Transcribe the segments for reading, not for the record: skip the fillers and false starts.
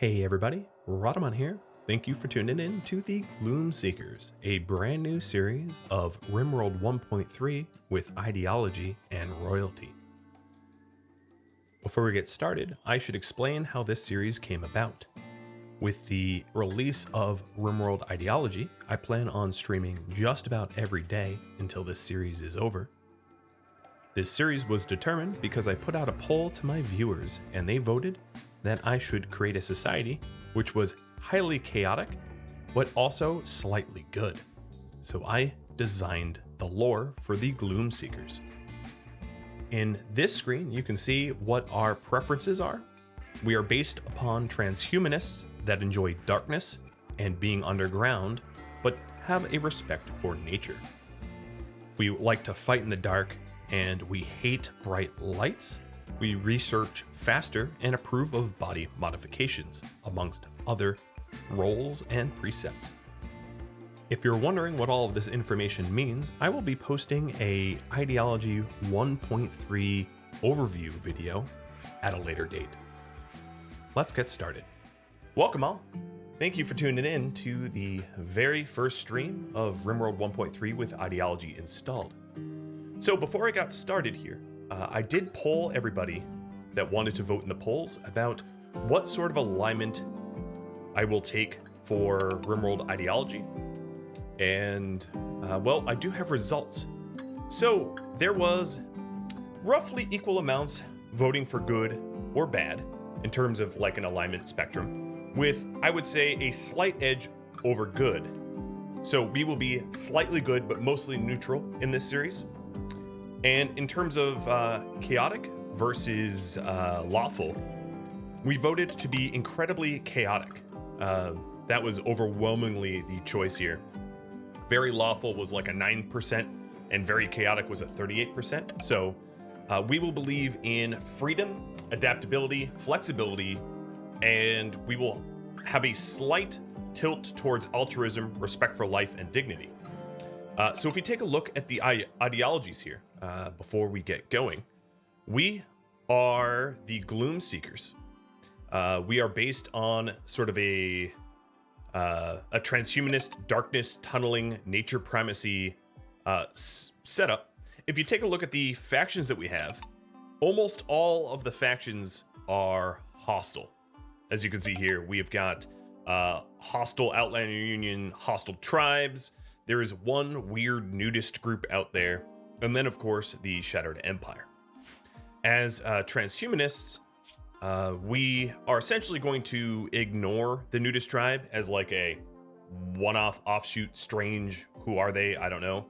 Hey everybody, Rhadamant here. Thank you for tuning in to the Gloom Seekers, a brand new series of RimWorld 1.3 with ideology and royalty. Before we get started, I should explain how this series came about. With the release of RimWorld Ideology, I plan on streaming just about every day until this series is over. This series was determined because I put out a poll to my viewers and they voted that I should create a society which was highly chaotic, but also slightly good. So I designed the lore for the Gloom Seekers. In this screen, you can see what our preferences are. We are based upon transhumanists that enjoy darkness and being underground, but have a respect for nature. We like to fight in the dark, and we hate bright lights. We research faster and approve of body modifications, amongst other roles and precepts. If you're wondering what all of this information means, I will be posting a Ideology 1.3 overview video at a later date. Let's get started. Welcome all. Thank you for tuning in to the very first stream of RimWorld 1.3 with Ideology installed. So before I got started here, I did poll everybody that wanted to vote in the polls about what sort of alignment I will take for RimWorld Ideology. And, well, I do have results. So there was roughly equal amounts voting for good or bad in terms of like an alignment spectrum, with, I would say, a slight edge over good. So we will be slightly good, but mostly neutral in this series. And in terms of chaotic versus lawful, we voted to be incredibly chaotic. That was overwhelmingly the choice here. Very lawful was like a 9%, and very chaotic was a 38%. So we will believe in freedom, adaptability, flexibility, and we will have a slight tilt towards altruism, respect for life, and dignity. So if we take a look at the ideologies here, before we get going, we are the Gloom Seekers. We are based on sort of a transhumanist, darkness, tunneling, nature primacy setup. If you take a look at the factions that we have, almost all of the factions are hostile. As you can see here, we have got hostile Outlander Union, hostile tribes. There is one weird nudist group out there, and then of course the Shattered Empire. As transhumanists, we are essentially going to ignore the nudist tribe as like a one-off offshoot, strange, who are they? I don't know.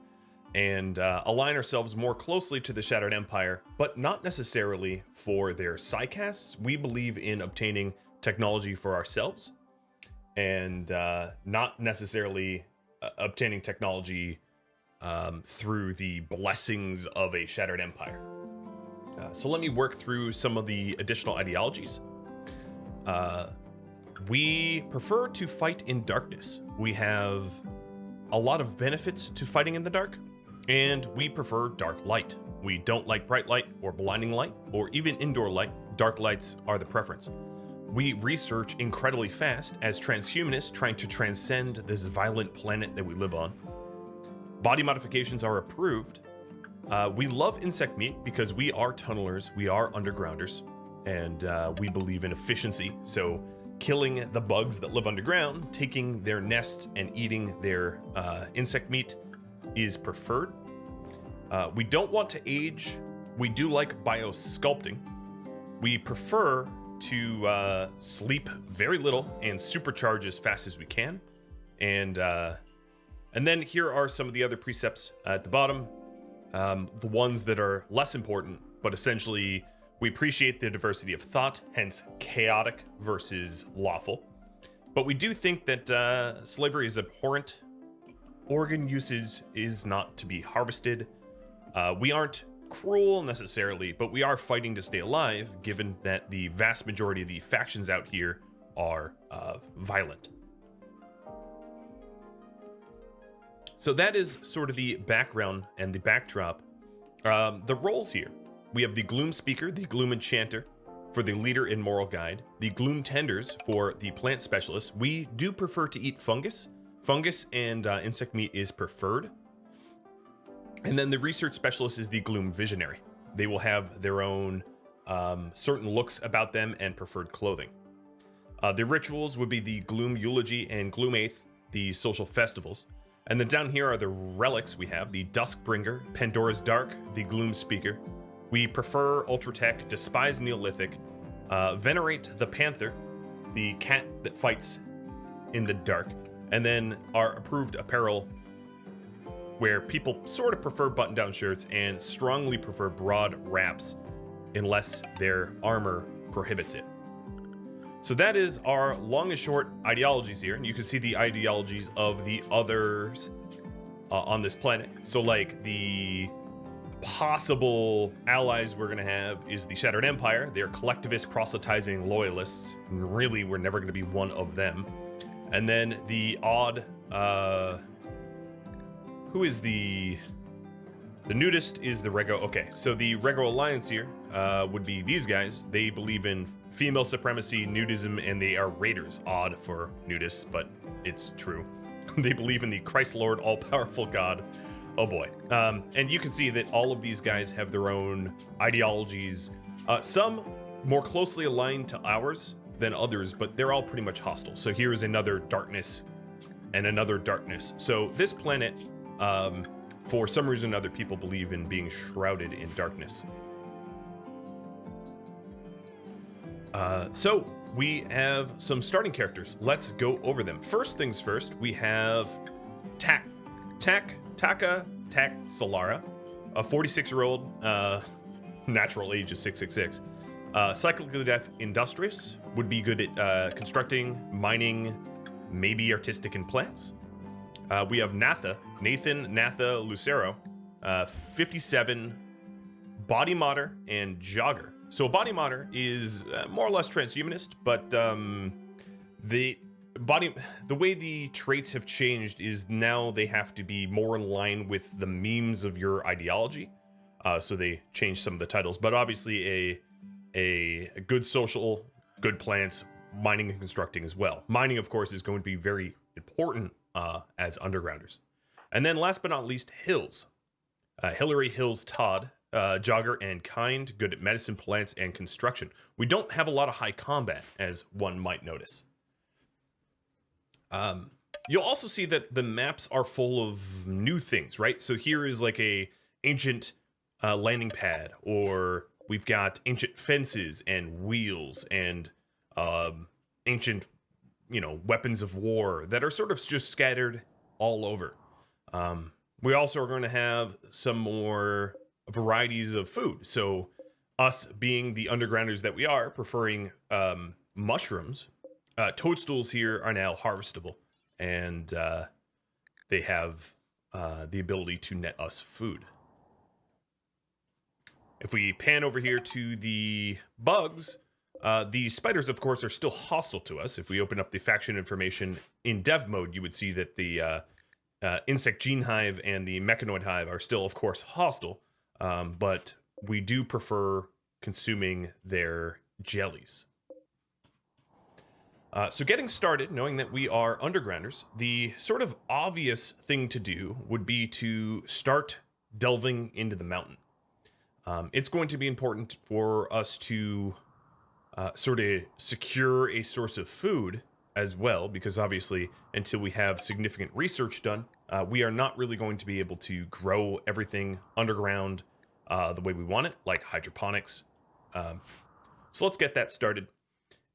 And align ourselves more closely to the Shattered Empire, but not necessarily for their psycasts. We believe in obtaining technology for ourselves and not necessarily obtaining technology through the blessings of a Shattered Empire. So let me work through some of the additional ideologies. We prefer to fight in darkness. We have a lot of benefits to fighting in the dark, and we prefer dark light. We don't like bright light or blinding light or even indoor light. Dark lights are the preference. We research incredibly fast as transhumanists trying to transcend this violent planet that we live on. Body modifications are approved. We love insect meat because we are tunnelers, we are undergrounders, and we believe in efficiency. So killing the bugs that live underground, taking their nests and eating their insect meat is preferred. We don't want to age. We do like biosculpting. We prefer to sleep very little and supercharge as fast as we can. And then here are some of the other precepts at the bottom. The ones that are less important, but essentially we appreciate the diversity of thought, hence chaotic versus lawful. But we do think that slavery is abhorrent. Organ usage is not to be harvested. We aren't cruel necessarily, but we are fighting to stay alive, given that the vast majority of the factions out here are violent. So that is sort of the background and the backdrop. The roles here. We have the Gloom Speaker, the Gloom Enchanter, for the leader in moral guide, the Gloom Tenders for the plant specialist. We do prefer to eat fungus. Fungus and insect meat is preferred. And then the research specialist is the Gloom Visionary. They will have their own certain looks about them and preferred clothing. The rituals would be the Gloom Eulogy and Gloom Eighth, the social festivals. And then down here are the relics we have, the Duskbringer, Pandora's Dark, the Gloom Speaker. We prefer Ultratech, despise Neolithic, venerate the Panther, the cat that fights in the dark, and then our approved apparel, where people sort of prefer button-down shirts and strongly prefer broad wraps unless their armor prohibits it. So that is our long and short ideologies here, and you can see the ideologies of the others on this planet. So like the possible allies we're gonna have is the Shattered Empire. They're collectivist, proselytizing loyalists. And really, we're never gonna be one of them. And then the odd, who is the nudist is the Rego. Okay, so the Rego Alliance here would be these guys. They believe in female supremacy, nudism, and they are raiders. Odd for nudists, but it's true. They believe in the Christ Lord, all-powerful God. Oh boy. And you can see that all of these guys have their own ideologies. Some more closely aligned to ours than others, but they're all pretty much hostile. So here's another darkness and another darkness. So this planet, for some reason or other, people believe in being shrouded in darkness. So we have some starting characters. Let's go over them. First things first, we have Taka Solara, a 46-year-old, natural age is 666. Cyclically deaf, industrious, would be good at constructing, mining, maybe artistic in plants. We have Nathan Lucero, 57, body modder and jogger. So a body modder is more or less transhumanist, but the way the traits have changed is now they have to be more in line with the memes of your ideology. So they changed some of the titles, but obviously a good social, good plants, mining and constructing as well. Mining, of course, is going to be very important as undergrounders. And then last but not least, Hills. Hillary Hills Todd, jogger and kind, good at medicine, plants, and construction. We don't have a lot of high combat, as one might notice. You'll also see that the maps are full of new things, right? So here is like a ancient landing pad, or we've got ancient fences and wheels and ancient, weapons of war that are sort of just scattered all over. We also are going to have some more varieties of food. So us being the undergrounders that we are, preferring mushrooms, toadstools here are now harvestable, and they have the ability to net us food. If we pan over here to the bugs, the spiders, of course, are still hostile to us. If we open up the faction information in dev mode, you would see that the insect gene hive and the mechanoid hive are still, of course, hostile, but we do prefer consuming their jellies. So getting started, knowing that we are undergrounders, the sort of obvious thing to do would be to start delving into the mountain. It's going to be important for us to sort of secure a source of food as well, because obviously until we have significant research done, we are not really going to be able to grow everything underground the way we want it, like hydroponics. So let's get that started.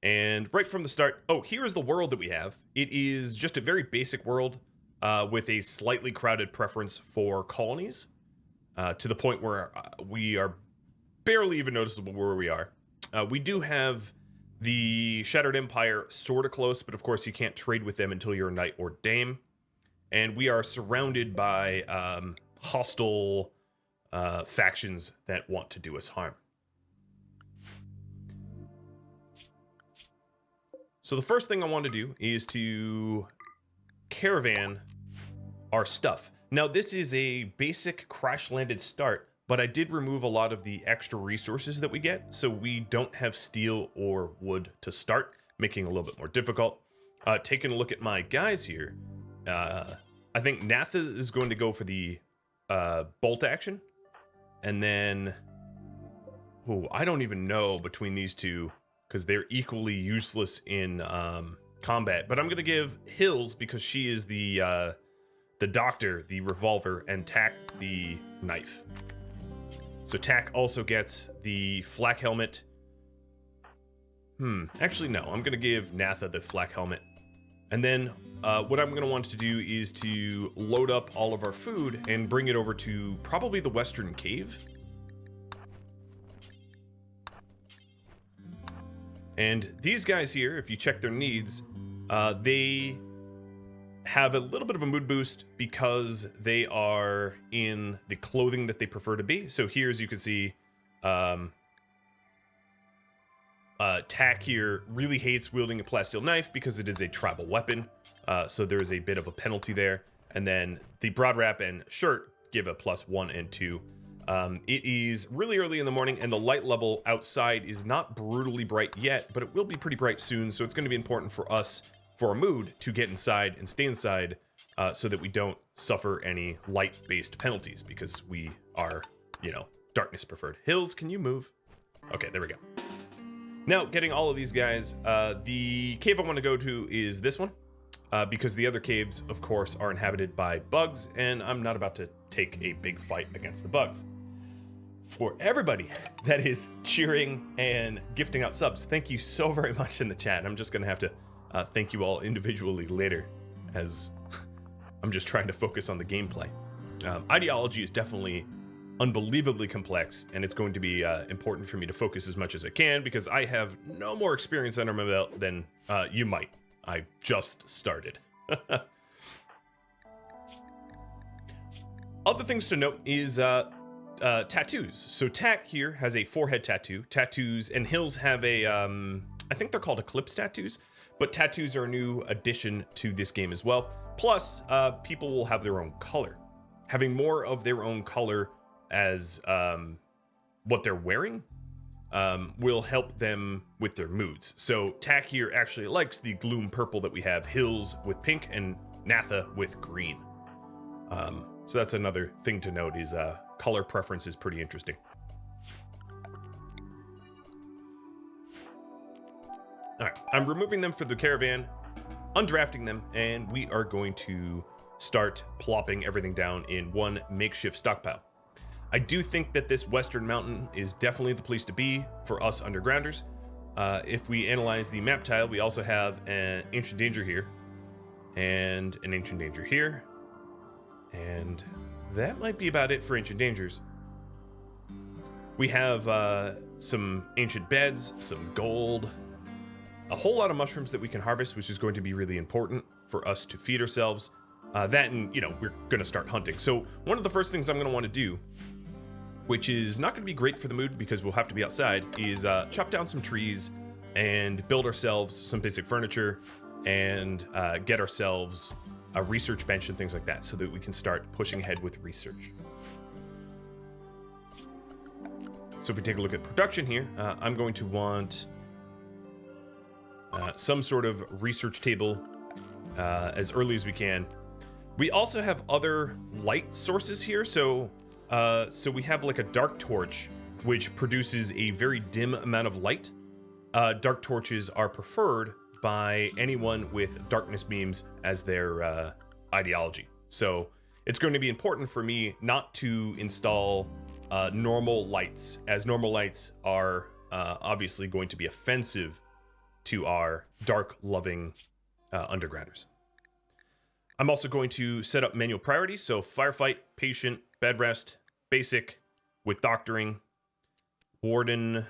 And right from the start, here is the world that we have. It is just a very basic world with a slightly crowded preference for colonies, to the point where we are barely even noticeable where we are. We do have the Shattered Empire sort of close, but of course you can't trade with them until you're a knight or dame. And we are surrounded by hostile factions that want to do us harm. So the first thing I want to do is to caravan our stuff. Now this is a basic crash landed start, but I did remove a lot of the extra resources that we get, so we don't have steel or wood to start, making it a little bit more difficult. Taking a look at my guys here, I think Natha is going to go for the bolt action, and then, I don't even know between these two, because they're equally useless in combat, but I'm going to give Hills, because she is the doctor, the revolver, and Tack the knife. So Tack also gets the flak helmet. Actually, no. I'm going to give Natha the flak helmet. And then what I'm going to want to do is to load up all of our food and bring it over to probably the Western Cave. And these guys here, if you check their needs, they have a little bit of a mood boost because they are in the clothing that they prefer to be. So here, as you can see, Tack here really hates wielding a plasteel knife because it is a tribal weapon. So there's a bit of a penalty there. And then the broad wrap and shirt give a +1 and 2. It is really early in the morning, and the light level outside is not brutally bright yet, but it will be pretty bright soon. So it's going to be important for us, for our mood, to get inside and stay inside so that we don't suffer any light-based penalties, because we are, darkness preferred. Hills, can you move? Okay, there we go. Now, getting all of these guys, the cave I want to go to is this one, because the other caves, of course, are inhabited by bugs, and I'm not about to take a big fight against the bugs. For everybody that is cheering and gifting out subs, thank you so very much in the chat. I'm just going to have to thank you all individually later, as I'm just trying to focus on the gameplay. Ideology is definitely unbelievably complex, and it's going to be important for me to focus as much as I can, because I have no more experience under my belt than you might. I just started. Other things to note is tattoos. So Tack here has a forehead tattoo. Tattoos and Hills have a, I think they're called eclipse tattoos, but tattoos are a new addition to this game as well. Plus, people will have their own color. Having more of their own color as what they're wearing will help them with their moods. So Tack here actually likes the gloom purple that we have, Hills with pink, and Natha with green. So that's another thing to note, is color preference is pretty interesting. All right, I'm removing them for the caravan, undrafting them, and we are going to start plopping everything down in one makeshift stockpile. I do think that this western mountain is definitely the place to be for us undergrounders. If we analyze the map tile, we also have an ancient danger here, and an ancient danger here, and that might be about it for ancient dangers. We have some ancient beds, some gold, a whole lot of mushrooms that we can harvest, which is going to be really important for us to feed ourselves. That, and we're going to start hunting. So one of the first things I'm going to want to do, which is not going to be great for the mood because we'll have to be outside, is chop down some trees and build ourselves some basic furniture and get ourselves a research bench and things like that, so that we can start pushing ahead with research. So if we take a look at production here, I'm going to want some sort of research table as early as we can. We also have other light sources here, so we have like a dark torch, which produces a very dim amount of light. Dark torches are preferred by anyone with darkness beams as their ideology. So it's going to be important for me not to install normal lights, as normal lights are obviously going to be offensive to our dark-loving undergrounders. I'm also going to set up manual priorities, so firefight, patient, bed rest, basic, with doctoring, warden,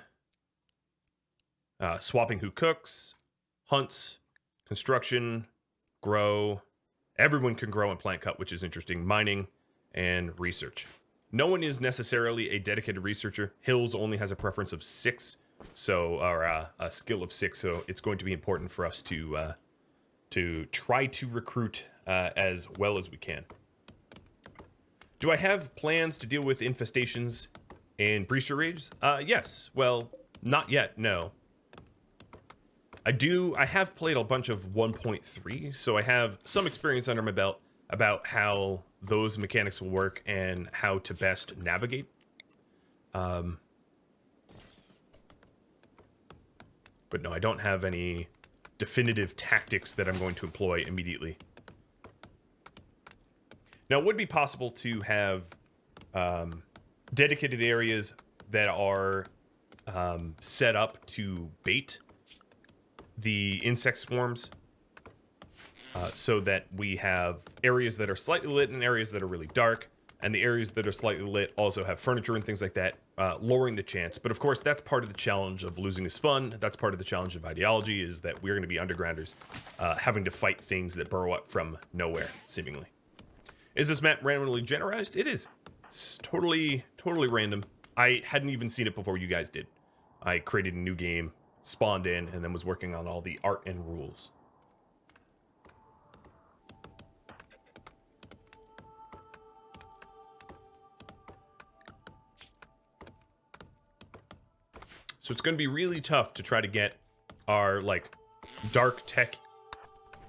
swapping who cooks, hunts, construction, grow. Everyone can grow and plant cut, which is interesting. Mining and research. No one is necessarily a dedicated researcher. Hills only has a preference of 6, or a skill of 6. So it's going to be important for us to try to recruit as well as we can. Do I have plans to deal with infestations and breacher raids? Yes. Well, not yet, no. I have played a bunch of 1.3, so I have some experience under my belt about how those mechanics will work and how to best navigate. But no, I don't have any definitive tactics that I'm going to employ immediately. Now, it would be possible to have dedicated areas that are set up to bait the insect swarms, so that we have areas that are slightly lit and areas that are really dark, and the areas that are slightly lit also have furniture and things like that, lowering the chance. But of course, that's part of the challenge of losing is fun. That's part of the challenge of Ideology, is that we're going to be undergrounders, having to fight things that burrow up from nowhere, seemingly. Is this map randomly generized? It is. It's totally random. I hadn't even seen it before you guys did. I created a new game, spawned in, and then was working on all the art and rules. So it's going to be really tough to try to get our, like, dark tech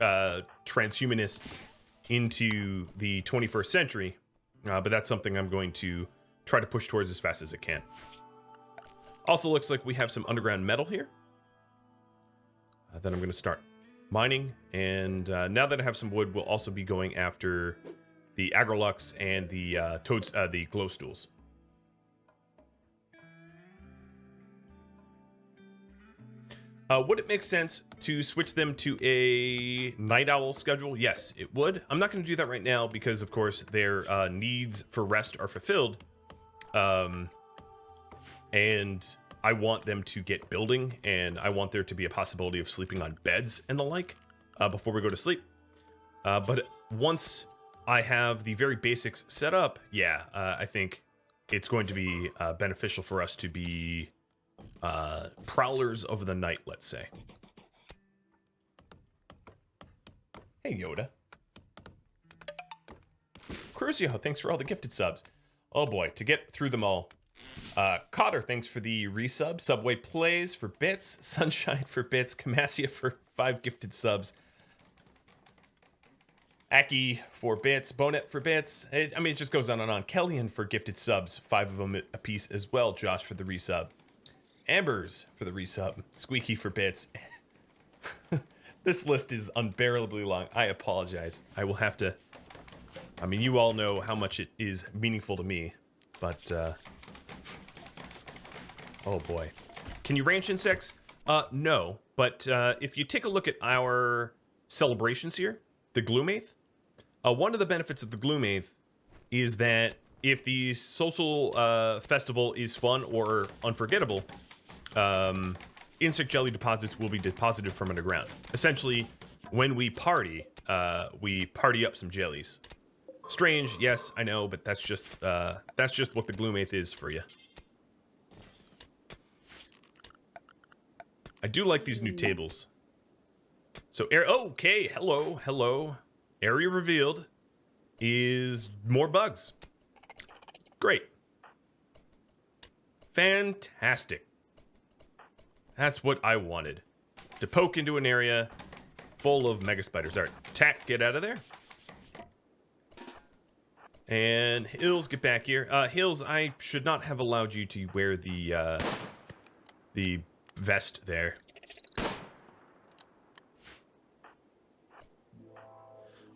transhumanists into the 21st century, but that's something I'm going to try to push towards as fast as it can. Also looks like we have some underground metal here that I'm going to start mining, and now that I have some wood, we'll also be going after the agrolux and the the glow stools. Would it make sense to switch them to a night owl schedule? Yes, it would. I'm not going to do that right now because, of course, their needs for rest are fulfilled. And I want them to get building, and I want there to be a possibility of sleeping on beds and the like before we go to sleep. But once I have the very basics set up, yeah, I think it's going to be beneficial for us to be prowlers of the night, let's say. Hey, Yoda. Crucio, thanks for all the gifted subs. Oh boy, to get through them all. Cotter, thanks for the resub. Subway Plays for bits. Sunshine for bits. Camasia for 5 gifted subs. Aki for bits. Bonet for bits. I mean, it just goes on and on. Kellyan for gifted subs. 5 of them a piece as well. Josh for the resub. Ambers for the resub. Squeaky for bits. This list is unbearably long. I apologize. I will have to... I mean, you all know how much it is meaningful to me, but... oh boy. Can you ranch insects? No, but if you take a look at our celebrations here, the Gloomth, one of the benefits of the Gloomth is that if the social festival is fun or unforgettable, insect jelly deposits will be deposited from underground. Essentially, when we party up some jellies. Strange, yes, I know, but that's just what the Gloomth is for you. I do like these new tables. So, okay, hello. Area revealed is more bugs. Great. Fantastic. That's what I wanted. To poke into an area full of mega spiders. All right, Tack, get out of there. And Hills, get back here. Hills, I should not have allowed you to wear the vest there.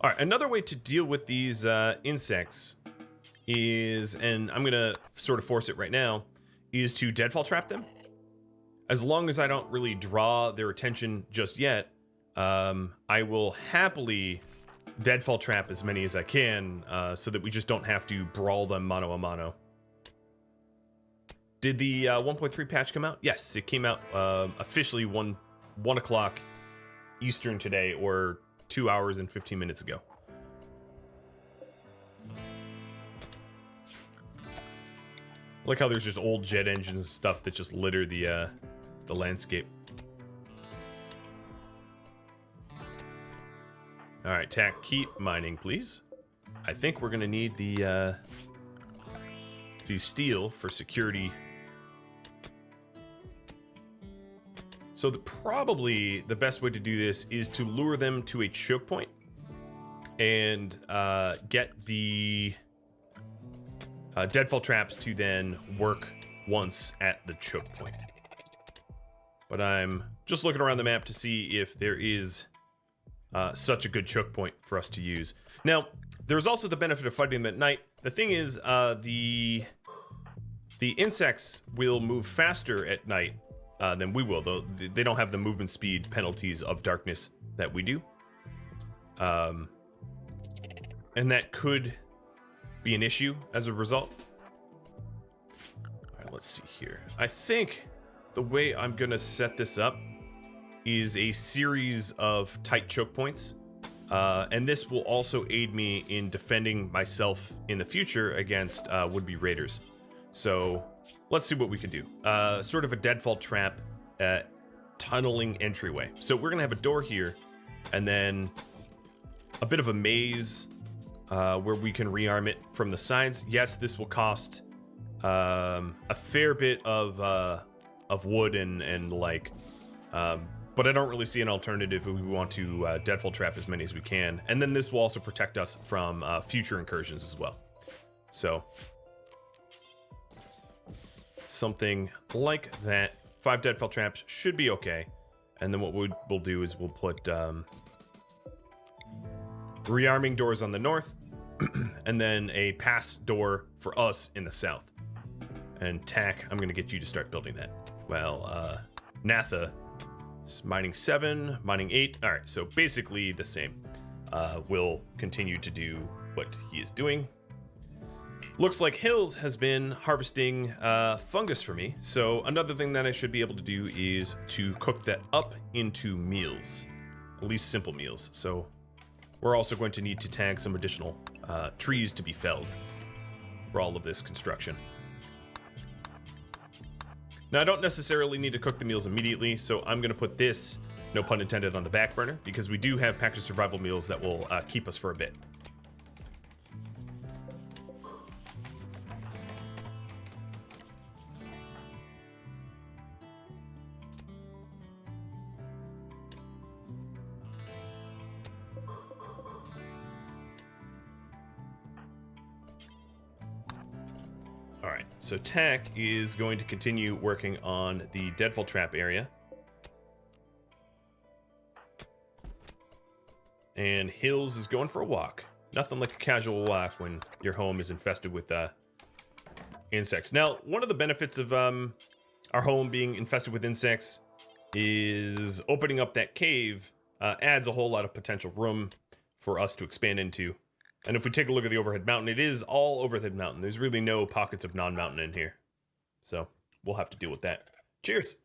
All right, another way to deal with these insects is, and I'm gonna sort of force it right now, is to deadfall trap them. As long as I don't really draw their attention just yet, I will happily deadfall trap as many as I can, so that we just don't have to brawl them mano a mano. Did the 1.3 patch come out? Yes, it came out officially 1 o'clock Eastern today, or 2 hours and 15 minutes ago. Like how there's just old jet engines and stuff that just litter the landscape. All right, Tack, keep mining, please. I think we're gonna need the steel for security. So probably the best way to do this is to lure them to a choke point and get the deadfall traps to then work once at the choke point. But I'm just looking around the map to see if there is such a good choke point for us to use. Now, there's also the benefit of fighting them at night. The thing is, the insects will move faster at night than we will, though they don't have the movement speed penalties of darkness that we do. And that could be an issue as a result. All right, let's see here. I think the way I'm gonna set this up is a series of tight choke points. And this will also aid me in defending myself in the future against would-be raiders. So let's see what we can do. Sort of a deadfall trap tunneling entryway. So we're gonna have a door here and then a bit of a maze where we can rearm it from the sides. Yes, this will cost a fair bit of wood and like, but I don't really see an alternative if we want to deadfall trap as many as we can. And then this will also protect us from future incursions as well. So something like that. 5 deadfall traps should be okay. And then what we'll do is we'll put rearming doors on the north and then a pass door for us in the south. And Tack, I'm gonna get you to start building that. Well, Natha is mining 7, mining 8. All right, so basically the same. We'll continue to do what he is doing. Looks like Hills has been harvesting fungus for me. So another thing that I should be able to do is to cook that up into meals, at least simple meals. So we're also going to need to tag some additional trees to be felled for all of this construction. Now, I don't necessarily need to cook the meals immediately, so I'm going to put this, no pun intended, on the back burner, because we do have packaged survival meals that will keep us for a bit. Alright, so Tack is going to continue working on the deadfall trap area. And Hills is going for a walk. Nothing like a casual walk when your home is infested with insects. Now, one of the benefits of our home being infested with insects is opening up that cave adds a whole lot of potential room for us to expand into. And if we take a look at the overhead mountain, it is all overhead mountain. There's really no pockets of non-mountain in here. So we'll have to deal with that. Cheers.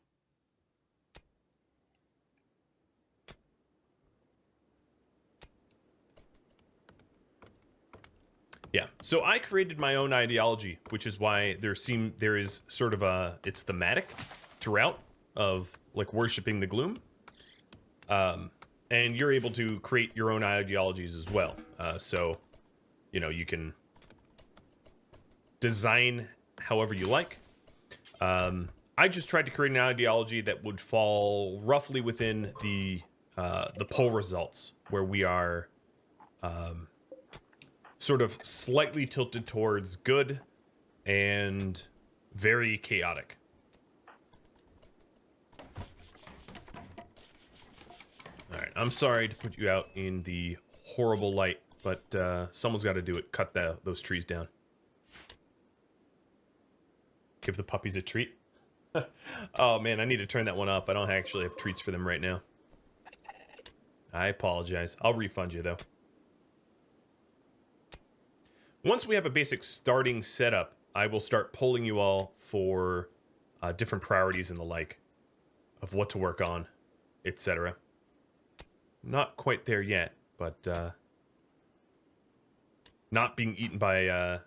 Yeah, so I created my own ideology, which is why there is sort of it's thematic throughout of like worshiping the gloom. And you're able to create your own ideologies as well. So, you know, you can design however you like. I just tried to create an ideology that would fall roughly within the poll results, where we are sort of slightly tilted towards good and very chaotic. All right, I'm sorry to put you out in the horrible light, but someone's got to do it. Cut those trees down. Give the puppies a treat. Oh man, I need to turn that one off. I don't actually have treats for them right now. I apologize. I'll refund you though. Once we have a basic starting setup, I will start polling you all for different priorities and the like of what to work on, etc. Not quite there yet, but not being eaten by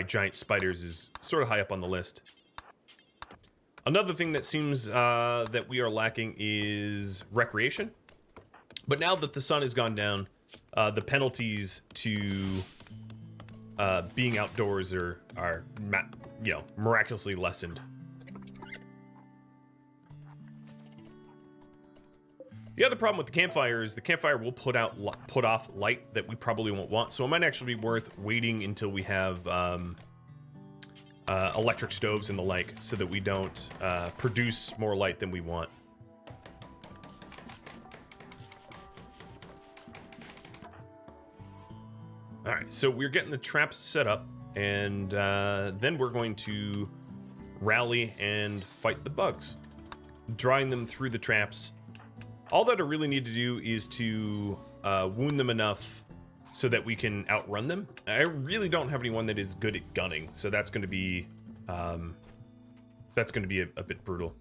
giant spiders is sort of high up on the list. Another thing that seems that we are lacking is recreation. But now that the sun has gone down, the penalties to being outdoors are miraculously lessened. The other problem with the campfire is the campfire will put off light that we probably won't want, so it might actually be worth waiting until we have electric stoves and the like, so that we don't produce more light than we want. All right, so we're getting the traps set up, and then we're going to rally and fight the bugs, drawing them through the traps. All that I really need to do is to wound them enough so that we can outrun them. I really don't have anyone that is good at gunning, so that's going to be a bit brutal.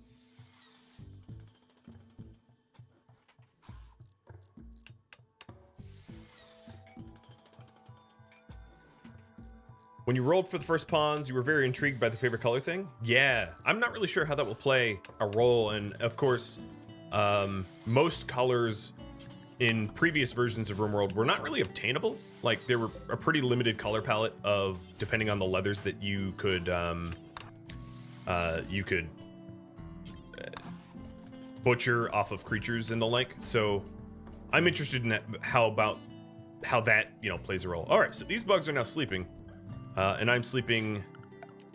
When you rolled for the first pawns, you were very intrigued by the favorite color thing? Yeah, I'm not really sure how that will play a role, and of course, most colors in previous versions of RimWorld were not really obtainable. Like, there were a pretty limited color palette of, depending on the leathers that you could butcher off of creatures and the like. So I'm interested in how that, plays a role. All right, so these bugs are now sleeping, and I'm sleeping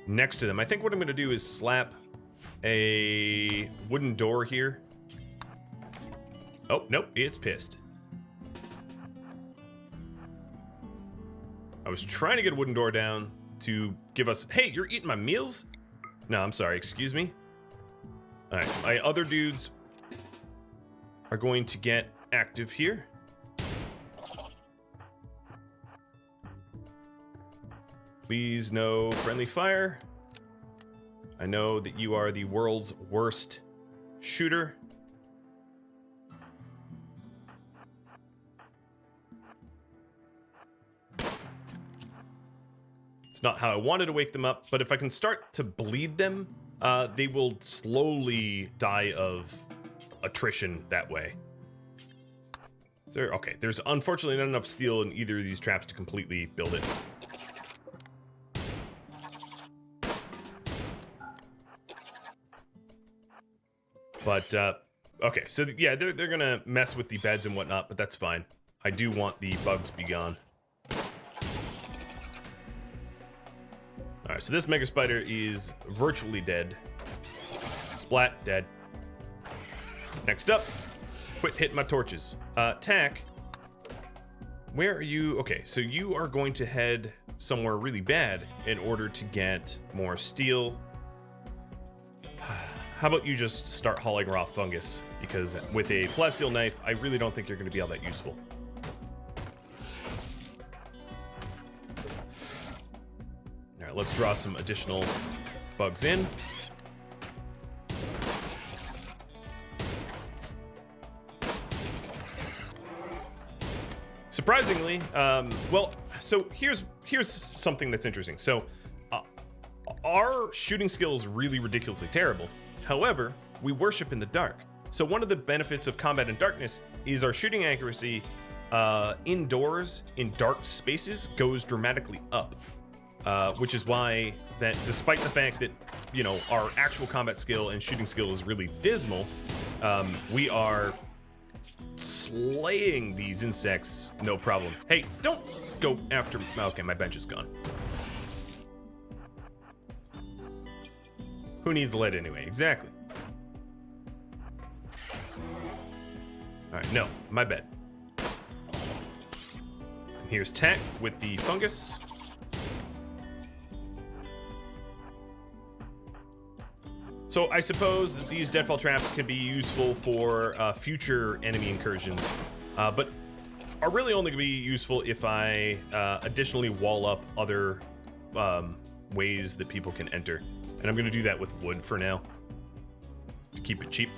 next to them. I think what I'm going to do is slap a wooden door here. Oh, nope, it's pissed. I was trying to get a wooden door down to give us... Hey, you're eating my meals? No, I'm sorry, excuse me. All right, my other dudes are going to get active here. Please, no friendly fire. I know that you are the world's worst shooter. It's not how I wanted to wake them up, but if I can start to bleed them, they will slowly die of attrition that way. Okay, there's unfortunately not enough steel in either of these traps to completely build it. But, okay, so yeah, they're gonna mess with the beds and whatnot, but that's fine. I do want the bugs be gone. Alright, so this Mega Spider is virtually dead. Splat, dead. Next up, quit hitting my torches. Tack, where are you? Okay, so you are going to head somewhere really bad in order to get more steel. How about you just start hauling raw fungus? Because with a plasteel knife, I really don't think you're going to be all that useful. All right, let's draw some additional bugs in. Surprisingly, well, so here's something that's interesting. So, our shooting skill is really ridiculously terrible. However, we worship in the dark. So one of the benefits of combat in darkness is our shooting accuracy indoors in dark spaces goes dramatically up, which is why that despite the fact that, you know, our actual combat skill and shooting skill is really dismal, we are slaying these insects no problem. Hey, don't go after... Okay, my bench is gone. Who needs lead anyway? Exactly. Alright, no, my bad. And here's Tack with the fungus. So I suppose that these deadfall traps could be useful for future enemy incursions, but are really only going to be useful if I additionally wall up other ways that people can enter. And I'm going to do that with wood for now, to keep it cheap.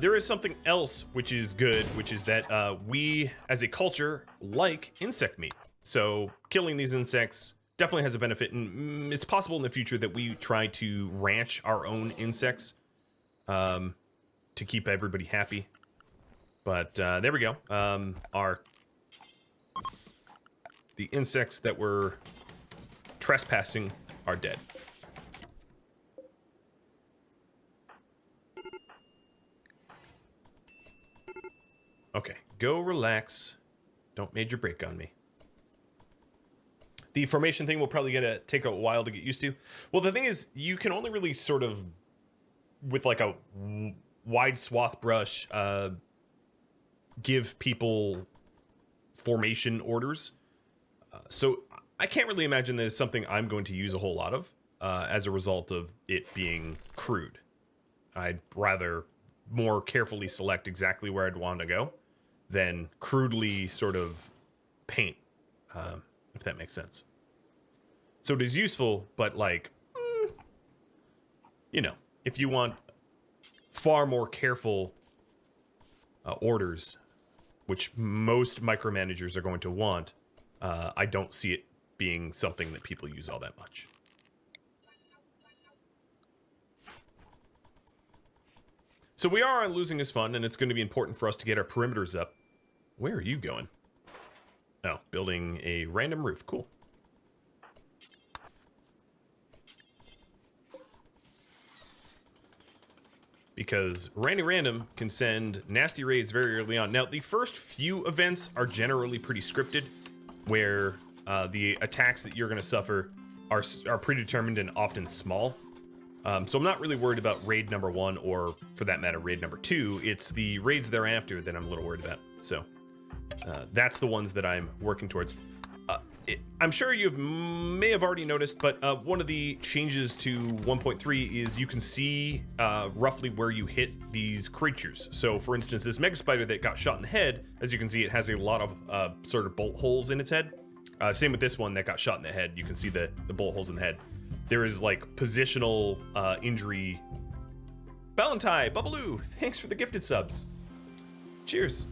There is something else which is good, which is that we, as a culture, like insect meat. So killing these insects definitely has a benefit, and it's possible in the future that we try to ranch our own insects to to keep everybody happy. But there we go. The insects that were trespassing are dead. Okay, go relax. Don't major break on me. The formation thing will probably take a while to get used to. Well, the thing is, you can only really sort of, with like a wide swath brush, give people formation orders. So I can't really imagine that it's something I'm going to use a whole lot of as a result of it being crude. I'd rather more carefully select exactly where I'd want to go than crudely sort of paint, if that makes sense. So it is useful, but like, you know, if you want far more careful orders, which most micromanagers are going to want, I don't see it being something that people use all that much. So we are on Losing is Fun, and it's going to be important for us to get our perimeters up. Where are you going? Oh, building a random roof. Cool. Because Randy Random can send nasty raids very early on. Now, the first few events are generally pretty scripted, where the attacks that you're going to suffer are predetermined and often small. So I'm not really worried about raid number 1, or for that matter, raid number 2. It's the raids thereafter that I'm a little worried about. So that's the ones that I'm working towards. I'm sure you may have already noticed, but one of the changes to 1.3 is you can see roughly where you hit these creatures. So for instance, this mega spider that got shot in the head, as you can see, it has a lot of sort of bolt holes in its head. Same with this one that got shot in the head. You can see the bolt holes in the head. There is like positional injury. Ballantyne, Bubbaloo, thanks for the gifted subs. Cheers.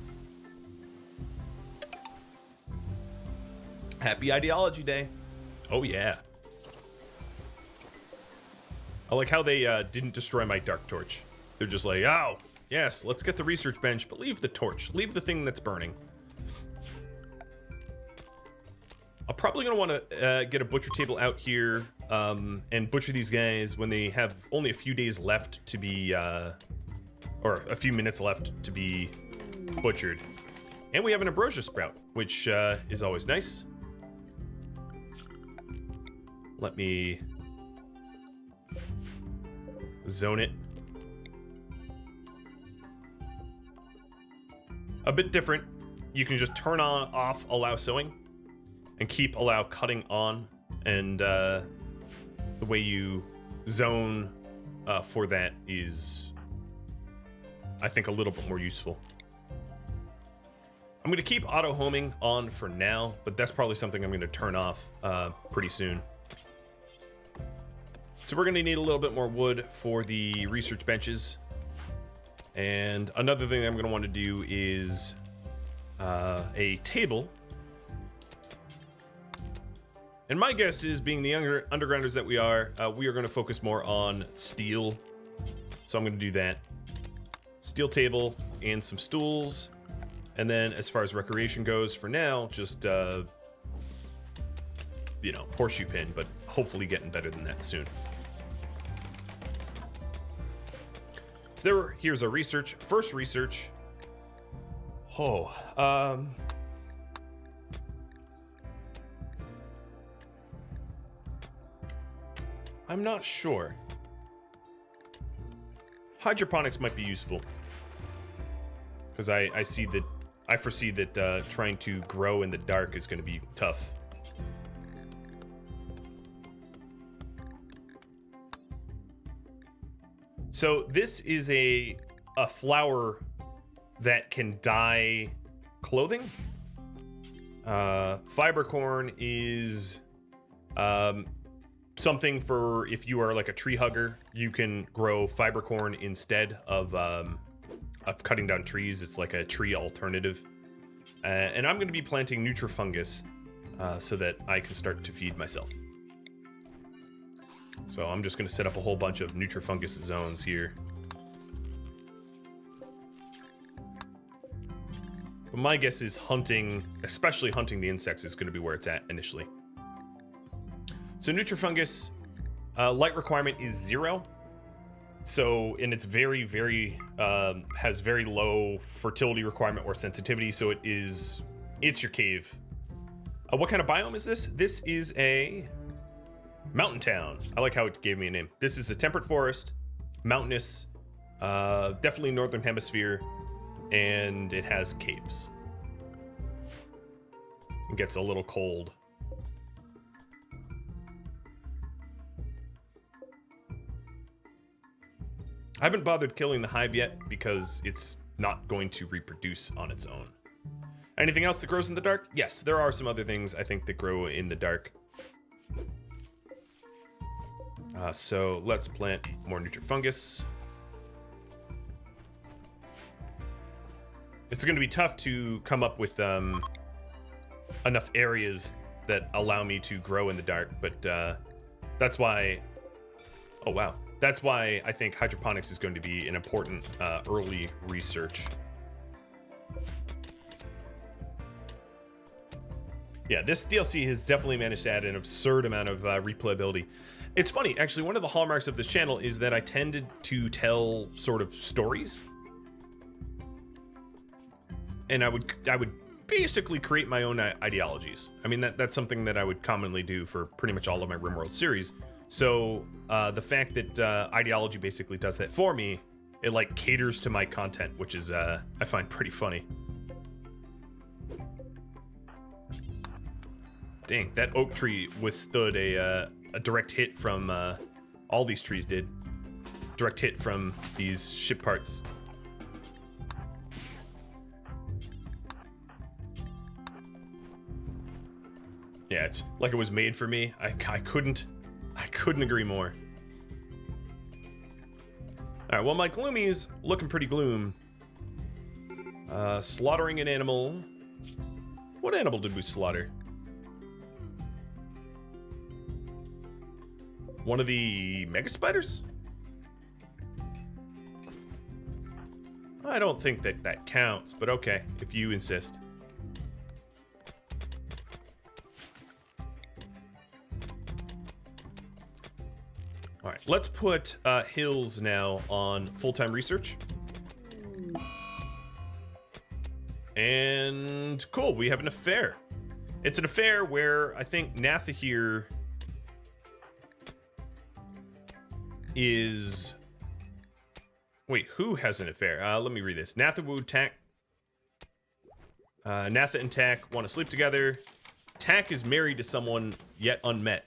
Happy Ideology Day. Oh yeah. I like how they didn't destroy my dark torch. They're just like, oh, yes, let's get the research bench, but leave the torch. Leave the thing that's burning. I'm probably going to want to get a butcher table out here and butcher these guys when they have only a few days left to be, or a few minutes left to be butchered. And we have an ambrosia sprout, which is always nice. Let me zone it. A bit different. You can just turn on, off, allow sowing, and keep allow cutting on. And the way you zone for that is, I think, a little bit more useful. I'm going to keep auto homing on for now, but that's probably something I'm going to turn off pretty soon. So we're going to need a little bit more wood for the research benches. And another thing I'm going to want to do is a table. And my guess is, being the younger undergrounders that we are going to focus more on steel. So I'm going to do that. Steel table and some stools. And then as far as recreation goes, for now, just, you know, horseshoe pin, but hopefully getting better than that soon. So here's our research. First research. Oh, I'm not sure. Hydroponics might be useful, because I foresee that trying to grow in the dark is going to be tough. So this is a flower that can dye clothing. Fiber corn is something for if you are like a tree hugger. You can grow fiber corn instead of cutting down trees. It's like a tree alternative. And I'm going to be planting nutrifungus so that I can start to feed myself. So I'm just going to set up a whole bunch of nutrifungus zones here. But my guess is hunting, especially hunting the insects, is going to be where it's at initially. So Nutrifungus, light requirement is 0. So, and it's very, very, has very low fertility requirement or sensitivity. So it's your cave. What kind of biome is this? This is a mountain town. I like how it gave me a name. This is a temperate forest, mountainous, definitely northern hemisphere, and it has caves. It gets a little cold. I haven't bothered killing the hive yet because it's not going to reproduce on its own. Anything else that grows in the dark? Yes, there are some other things I think that grow in the dark. So let's plant more Nutrifungus. It's going to be tough to come up with enough areas that allow me to grow in the dark, but that's why... Oh, wow. That's why I think hydroponics is going to be an important early research. Yeah, this DLC has definitely managed to add an absurd amount of replayability. It's funny, actually, one of the hallmarks of this channel is that I tended to tell sort of stories. And I would basically create my own ideologies. I mean, that's something that I would commonly do for pretty much all of my RimWorld series. So the fact that Ideology basically does that for me, it like caters to my content, which is I find pretty funny. Dang, that oak tree withstood a direct hit from all these trees did. Direct hit from these ship parts. Yeah, it's like it was made for me. I couldn't agree more. All right, well, my Gloomy's looking pretty gloom. Slaughtering an animal. What animal did we slaughter? One of the mega spiders? I don't think that counts, but okay, if you insist. All right, let's put Hills now on full-time research. And cool, we have an affair. It's an affair where I think Natha here is... Wait, who has an affair? Let me read this. Natha wooed Tak. Natha and Tak want to sleep together. Tak is married to someone yet unmet.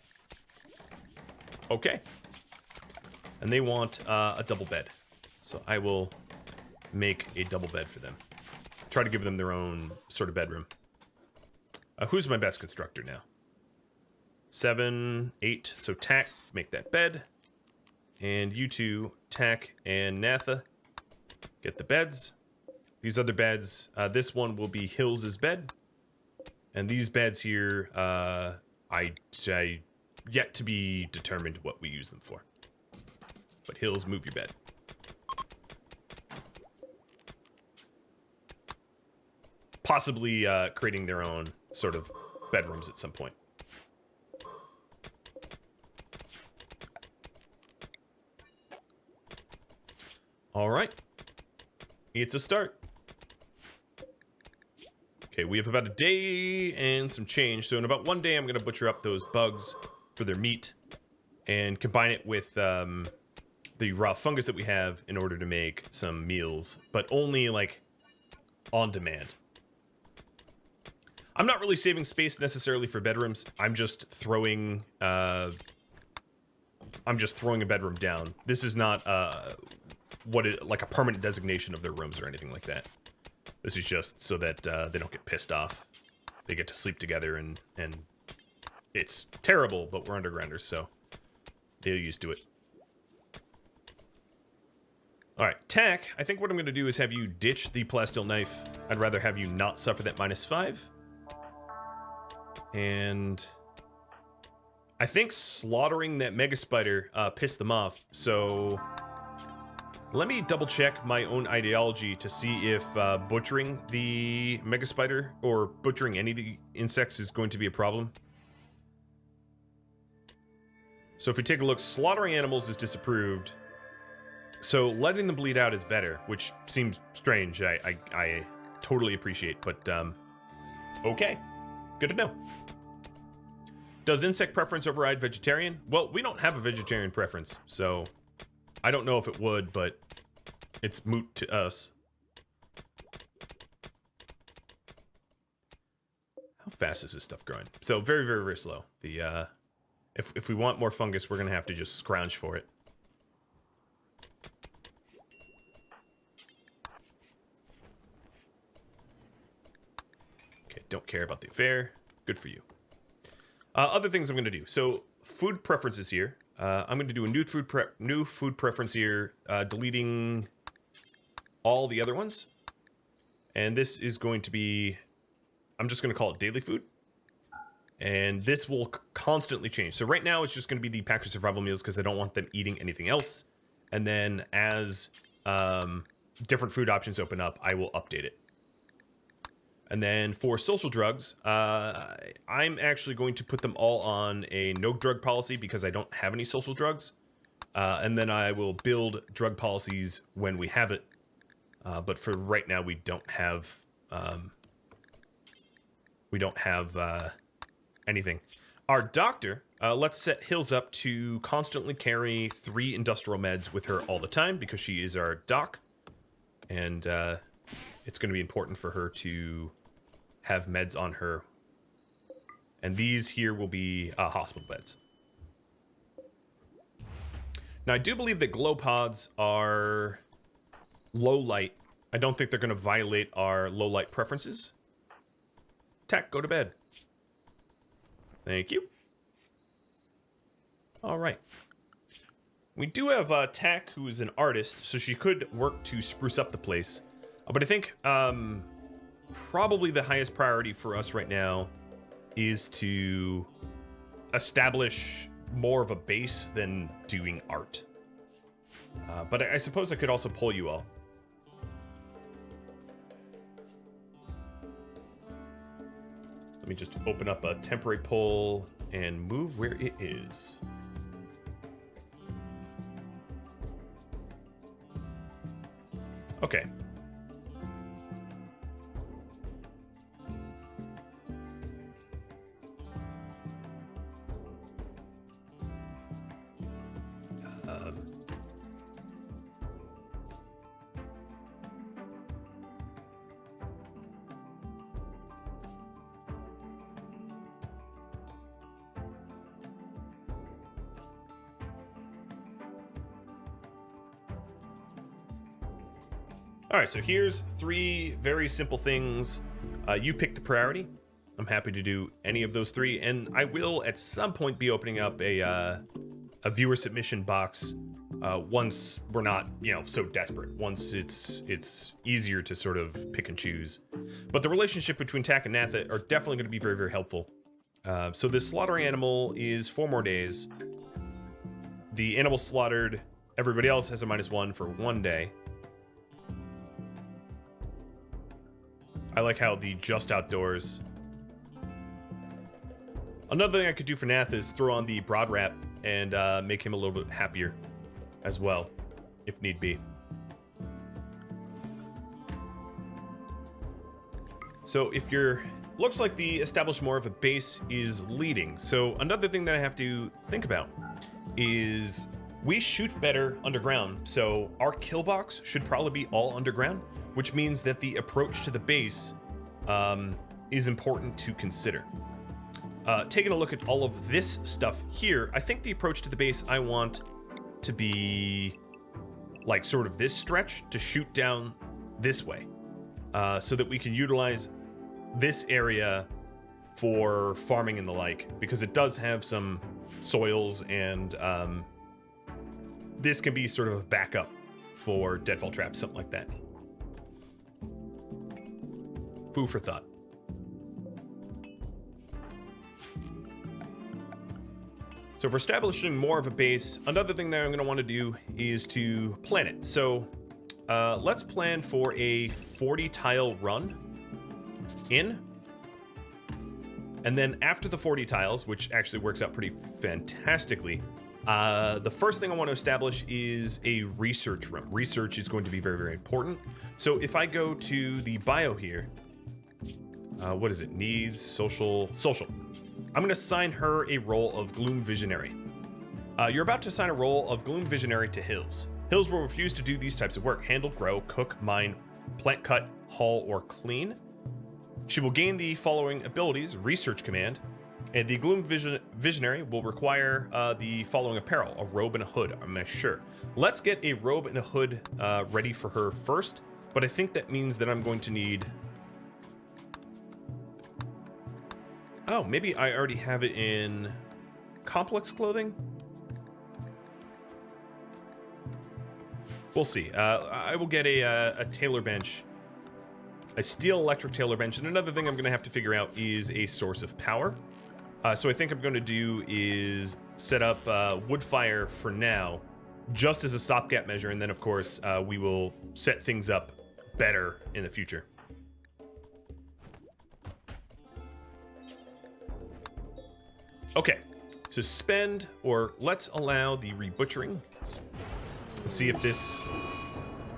Okay. And they want a double bed. So I will make a double bed for them. Try to give them their own sort of bedroom. Who's my best constructor now? 7, 8. So Tak, make that bed. And you two, Tak and Natha, get the beds. These other beds, this one will be Hills' bed. And these beds here, I yet to be determined what we use them for. But Hills, move your bed. Possibly creating their own sort of bedrooms at some point. All right. It's a start. Okay, we have about a day and some change. So in about 1 day, I'm going to butcher up those bugs for their meat and combine it with the raw fungus that we have in order to make some meals, but only like on demand. I'm not really saving space necessarily for bedrooms. I'm just throwing a bedroom down. This is not like a permanent designation of their rooms or anything like that. This is just so that they don't get pissed off. They get to sleep together, and it's terrible, but we're undergrounders, so they're used to it. All right, Tak, I think what I'm going to do is have you ditch the plasteel knife. I'd rather have you not suffer that -5. And I think slaughtering that mega spider pissed them off, so Let me double check my own ideology to see if butchering the mega spider or butchering any of the insects is going to be a problem. So if we take a look, slaughtering animals is disapproved. So letting them bleed out is better, which seems strange. I totally appreciate, but okay, good to know. Does insect preference override vegetarian? Well, we don't have a vegetarian preference, so I don't know if it would, but it's moot to us. How fast is this stuff growing? So very, very, very slow. The if we want more fungus, we're gonna have to just scrounge for it. Okay, don't care about the affair. Good for you. Other things I'm gonna do. So food preferences here. I'm going to do a new food preference here, deleting all the other ones. And this is going to be, I'm just going to call it daily food. And this will constantly change. So right now it's just going to be the Packer survival meals because I don't want them eating anything else. And then as different food options open up, I will update it. And then for social drugs, I'm actually going to put them all on a no drug policy because I don't have any social drugs. And then I will build drug policies when we have it. But for right now, we don't have anything. Our doctor, let's set Hills up to constantly carry 3 industrial meds with her all the time because she is our doc. And it's going to be important for her to have meds on her. And these here will be hospital beds. Now, I do believe that glow pods are low light. I don't think they're going to violate our low light preferences. Tack, go to bed. Thank you. All right. We do have Tack, who is an artist, so she could work to spruce up the place. But I think probably the highest priority for us right now is to establish more of a base than doing art. But I suppose I could also pull you all. Let me just open up a temporary pull and move where it is. Okay. All right, so here's 3 very simple things. You pick the priority. I'm happy to do any of those 3, and I will at some point be opening up a viewer submission box once we're not, so desperate. Once it's easier to sort of pick and choose. But the relationship between Tack and Natha are definitely going to be very, very helpful. So this slaughtering animal is 4 more days. The animal slaughtered, everybody else has a -1 for 1 day. I like how the just outdoors. Another thing I could do for Nath is throw on the broad wrap and make him a little bit happier as well, if need be. So if you're, looks like the establish more of a base is leading. So another thing that I have to think about is we shoot better underground. So our kill box should probably be all underground, which means that the approach to the base is important to consider. Taking a look at all of this stuff here, I think the approach to the base I want to be like sort of this stretch to shoot down this way, so that we can utilize this area for farming and the like, because it does have some soils and this can be sort of a backup for deadfall traps, something like that. Food for thought. So for establishing more of a base, another thing that I'm going to want to do is to plan it. So let's plan for a 40 tile run in. And then after the 40 tiles, which actually works out pretty fantastically, the first thing I want to establish is a research room. Research is going to be very, very important. So if I go to the bio here, what is it? Needs, social. I'm going to assign her a role of Gloom Visionary. You're about to assign a role of Gloom Visionary to Hills. Hills will refuse to do these types of work: handle, grow, cook, mine, plant cut, haul, or clean. She will gain the following abilities: Research Command, and the Gloom Visionary will require the following apparel: a robe and a hood. I'm not sure. Let's get a robe and a hood ready for her first, but I think that means that I'm going to need... Oh, maybe I already have it in complex clothing? We'll see. I will get a tailor bench, a steel electric tailor bench, and another thing I'm going to have to figure out is a source of power. So I think I'm going to do is set up wood fire for now, just as a stopgap measure, and then of course we will set things up better in the future. Okay, suspend, or let's allow the rebutchering. Let's see if this...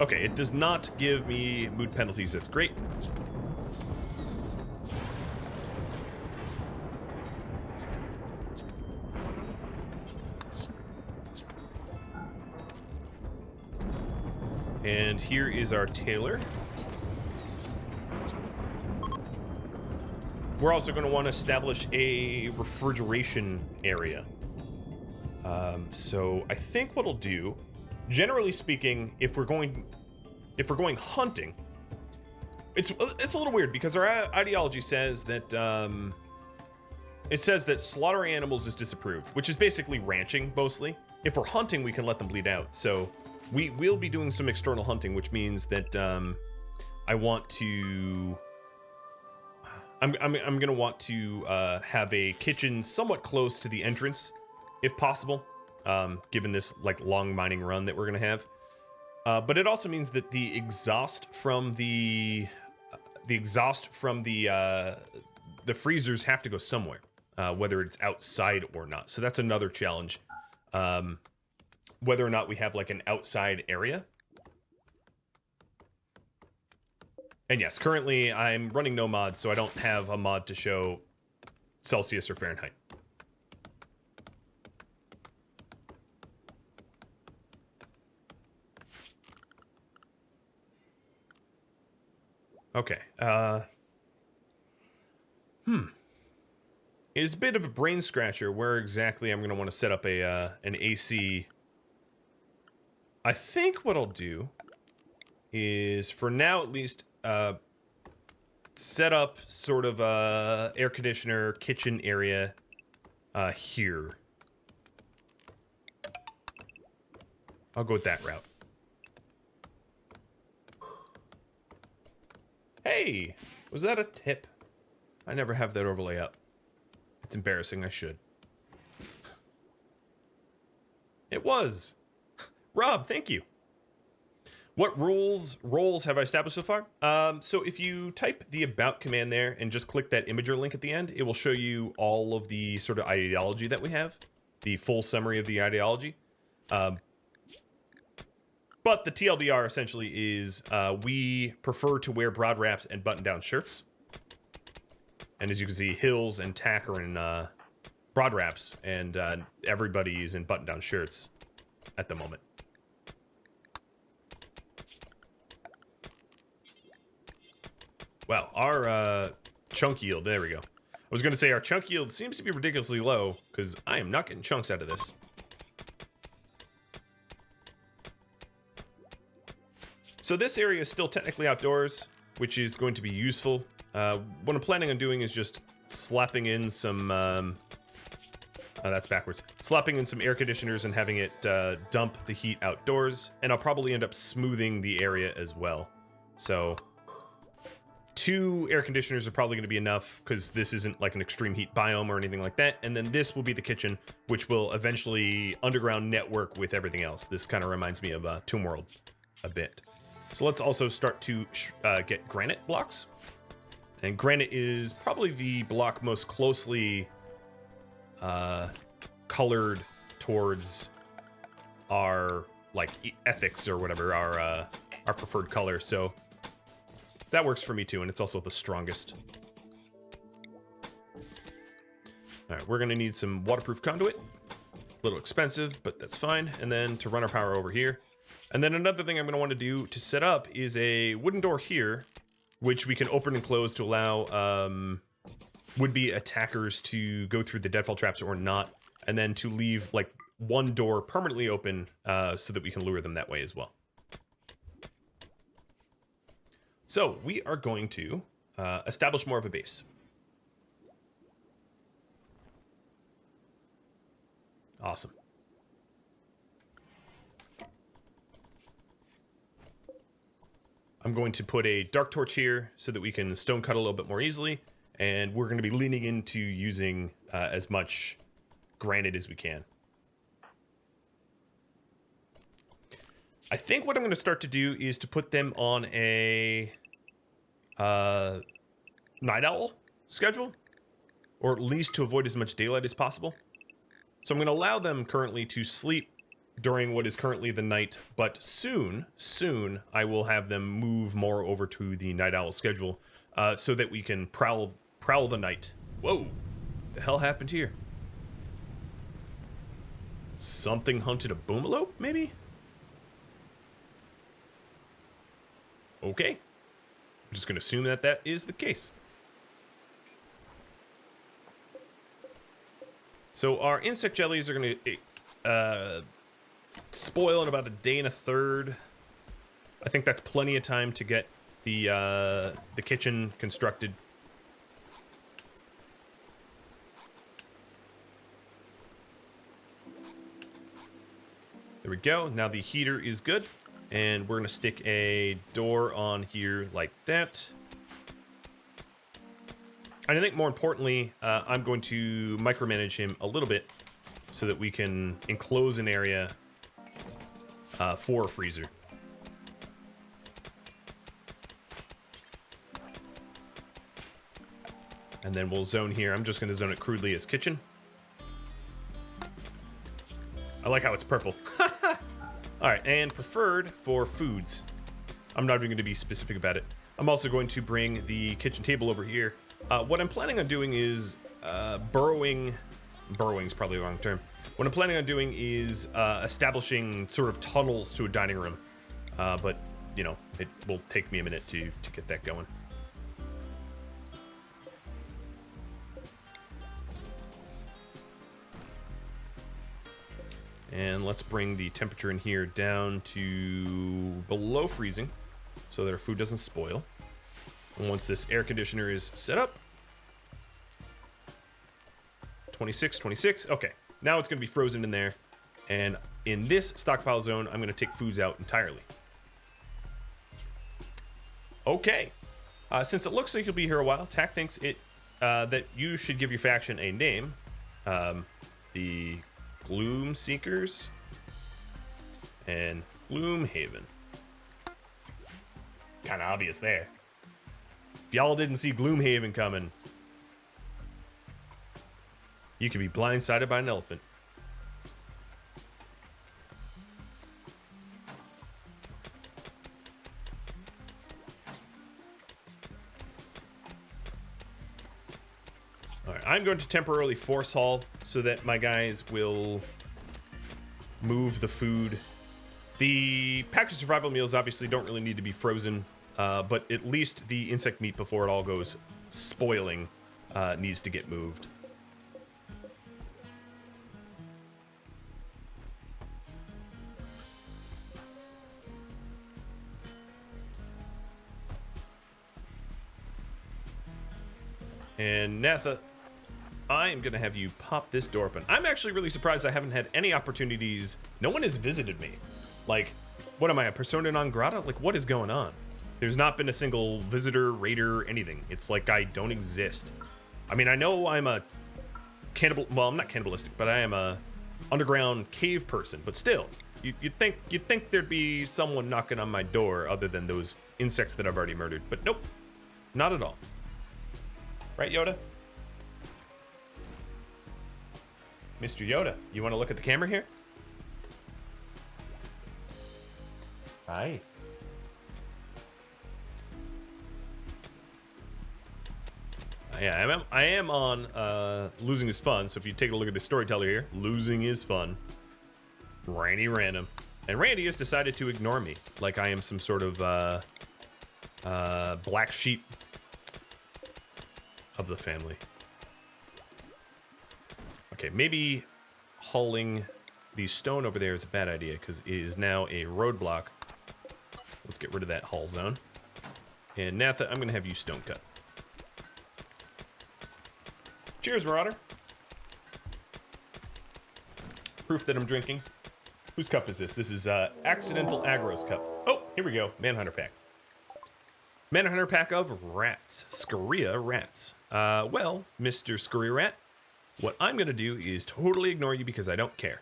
Okay, it does not give me mood penalties. That's great. And here is our tailor. We're also going to want to establish a refrigeration area. So I think what I'll do, generally speaking, if we're going hunting, it's a little weird because our ideology says that it says that slaughtering animals is disapproved, which is basically ranching mostly. If we're hunting, we can let them bleed out. So we will be doing some external hunting, which means that I want to. I'm gonna want to have a kitchen somewhat close to the entrance, if possible, given this like long mining run that we're gonna have. But it also means that the exhaust from the freezers have to go somewhere, whether it's outside or not. So that's another challenge, whether or not we have like an outside area. And yes, currently I'm running no mod, so I don't have a mod to show Celsius or Fahrenheit. Okay. It's a bit of a brain scratcher where exactly I'm going to want to set up an AC. I think what I'll do is, for now at least, set up sort of a air conditioner kitchen area here. I'll go with that route. Hey, was that a tip? I never have that overlay up. It's embarrassing, I should. It was. Rob, thank you. What roles have I established so far? So if you type the about command there and just click that imager link at the end, it will show you all of the sort of ideology that we have, the full summary of the ideology. But the TLDR essentially is we prefer to wear broad wraps and button-down shirts. And as you can see, Hills and Tack are in broad wraps, and everybody's in button-down shirts at the moment. Wow, our chunk yield, there we go. I was going to say our chunk yield seems to be ridiculously low, because I am not getting chunks out of this. So this area is still technically outdoors, which is going to be useful. What I'm planning on doing is just slapping in some... oh, that's backwards. Slapping in some air conditioners and having it dump the heat outdoors, and I'll probably end up smoothing the area as well. So... 2 air conditioners are probably going to be enough because this isn't like an extreme heat biome or anything like that. And then this will be the kitchen, which will eventually underground network with everything else. This kind of reminds me of Tomb World a bit. So let's also start to get granite blocks. And granite is probably the block most closely colored towards our like ethics or whatever, our preferred color. So that works for me too, and it's also the strongest. All right, we're gonna need some waterproof conduit. A little expensive, but that's fine. And then to run our power over here. And then another thing I'm gonna want to do to set up is a wooden door here, which we can open and close to allow would-be attackers to go through the deadfall traps or not, and then to leave like one door permanently open so that we can lure them that way as well. So we are going to establish more of a base. Awesome. I'm going to put a dark torch here so that we can stone cut a little bit more easily, and we're going to be leaning into using as much granite as we can. I think what I'm going to start to do is to put them on a night owl schedule, or at least to avoid as much daylight as possible. So I'm going to allow them currently to sleep during what is currently the night, but soon I will have them move more over to the night owl schedule so that we can prowl the night. Whoa, the hell happened here? Something hunted a boomalope, maybe? Okay. I'm just going to assume that that is the case. So our insect jellies are going to spoil in about a day and a third. I think that's plenty of time to get the kitchen constructed. There we go. Now the heater is good. And we're going to stick a door on here like that. And I think more importantly, I'm going to micromanage him a little bit so that we can enclose an area for a freezer. And then we'll zone here. I'm just going to zone it crudely as kitchen. I like how it's purple. All right, and preferred for foods. I'm not even going to be specific about it. I'm also going to bring the kitchen table over here. What I'm planning on doing is burrowing's probably the wrong term. What I'm planning on doing is establishing sort of tunnels to a dining room. But, you know, it will take me a minute to get that going. And let's bring the temperature in here down to below freezing so that our food doesn't spoil. And once this air conditioner is set up, 26. Okay, now it's going to be frozen in there. And in this stockpile zone, I'm going to take foods out entirely. Okay, since it looks like you'll be here a while, Tack thinks that you should give your faction a name. The Gloom Seekers and Gloomhaven. Kind of obvious there. If y'all didn't see Gloomhaven coming, you could be blindsided by an elephant. Alright, I'm going to temporarily force haul so that my guys will move the food. The packaged survival meals obviously don't really need to be frozen, but at least the insect meat before it all goes spoiling needs to get moved. And Natha, I am going to have you pop this door open. I'm actually really surprised I haven't had any opportunities. No one has visited me. Like, what am I, a persona non grata? Like, what is going on? There's not been a single visitor, raider, anything. It's like I don't exist. I mean, I know I'm a cannibal. Well, I'm not cannibalistic, but I am a underground cave person. But still, you'd think there'd be someone knocking on my door other than those insects that I've already murdered. But nope, not at all. Right, Yoda? Mr. Yoda, you want to look at the camera here? Hi. Yeah, I am on Losing is Fun, so if you take a look at the storyteller here, Losing is Fun. Randy Random. And Randy has decided to ignore me, like I am some sort of black sheep of the family. Okay, maybe hauling the stone over there is a bad idea, because it is now a roadblock. Let's get rid of that haul zone. And Natha, I'm going to have you stone cut. Cheers, Marauder. Proof that I'm drinking. Whose cup is this? This is Accidental Aggro's cup. Oh, here we go. Manhunter pack. Manhunter pack of rats. Scoria rats. Well, Mr. Scoria rat, what I'm going to do is totally ignore you because I don't care.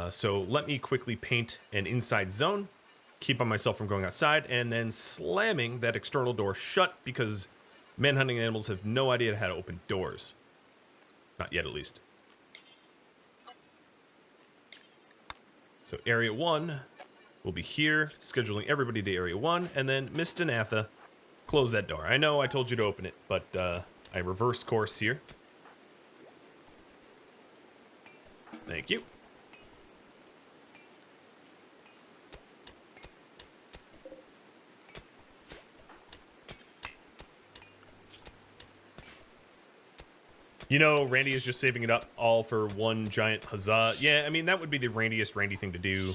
So let me quickly paint an inside zone, keep on myself from going outside, and then slamming that external door shut because manhunting animals have no idea how to open doors. Not yet, at least. So Area 1 will be here, scheduling everybody to Area 1, and then Miss Danatha, close that door. I know I told you to open it, but I reverse course here. Thank you. You know, Randy is just saving it up all for one giant huzzah. Yeah, I mean, that would be the randiest Randy thing to do.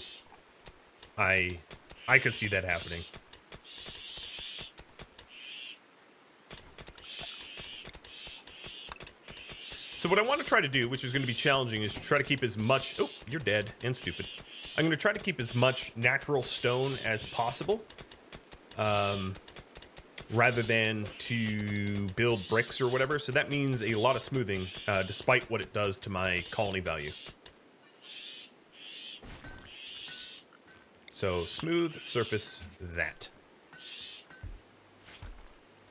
I could see that happening. So what I want to try to do, which is going to be challenging, is to try to keep as much... Oh, you're dead and stupid. I'm going to try to keep as much natural stone as possible. Rather than to build bricks or whatever. So that means a lot of smoothing, despite what it does to my colony value. So smooth surface that.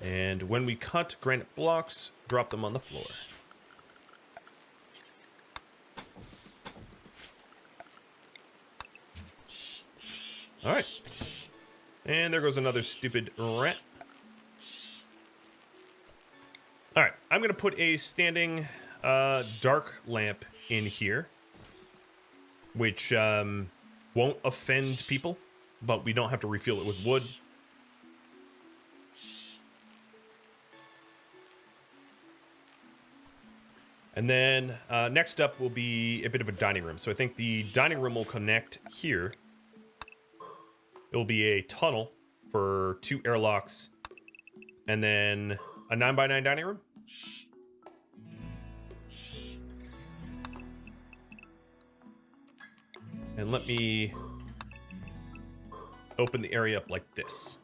And when we cut granite blocks, drop them on the floor. All right. And there goes another stupid rat. All right, I'm going to put a standing dark lamp in here, which won't offend people, but we don't have to refuel it with wood. And then next up will be a bit of a dining room. So I think the dining room will connect here. It'll be a tunnel for 2 airlocks, and then a 9x9 dining room. And let me open the area up like this.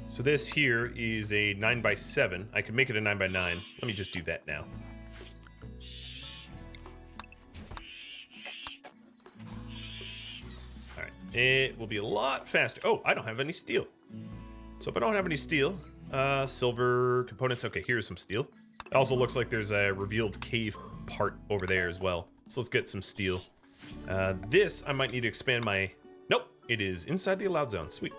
So this here is a 9x7. I could make it a 9x9. Let me just do that now. All right, it will be a lot faster. Oh, I don't have any steel. So if I don't have any steel, silver components. Okay, here's some steel. It also looks like there's a revealed cave part over there as well. So let's get some steel. This, I might need to expand my... Nope, it is inside the allowed zone. Sweet.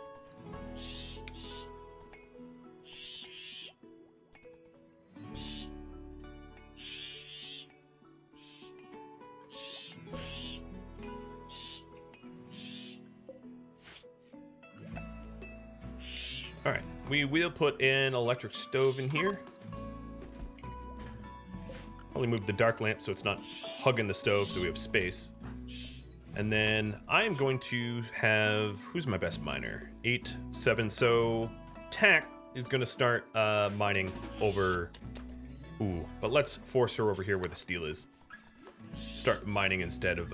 All right, we will put an electric stove in here. Only move the dark lamp so it's not hugging the stove, so we have space. And then I'm going to have... Who's my best miner? 8, 7. So Tack is going to start mining over... Ooh, but let's force her over here where the steel is. Start mining instead of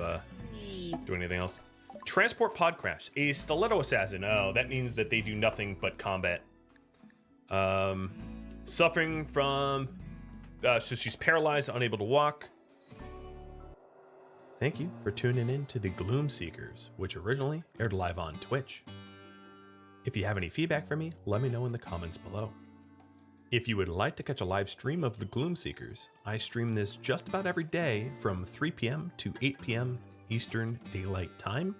Do anything else? Transport pod crash. A stiletto assassin. Oh, that means that they do nothing but combat. Suffering from... so she's paralyzed, unable to walk. Thank you for tuning in to the Gloom Seekers, which originally aired live on Twitch. If you have any feedback for me, let me know in the comments below. If you would like to catch a live stream of the Gloom Seekers, I stream this just about every day from 3 p.m. to 8 p.m. Eastern Daylight Time.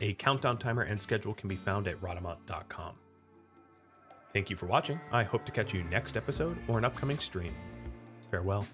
A countdown timer and schedule can be found at Rhadamant.com. Thank you for watching. I hope to catch you next episode or an upcoming stream. Farewell.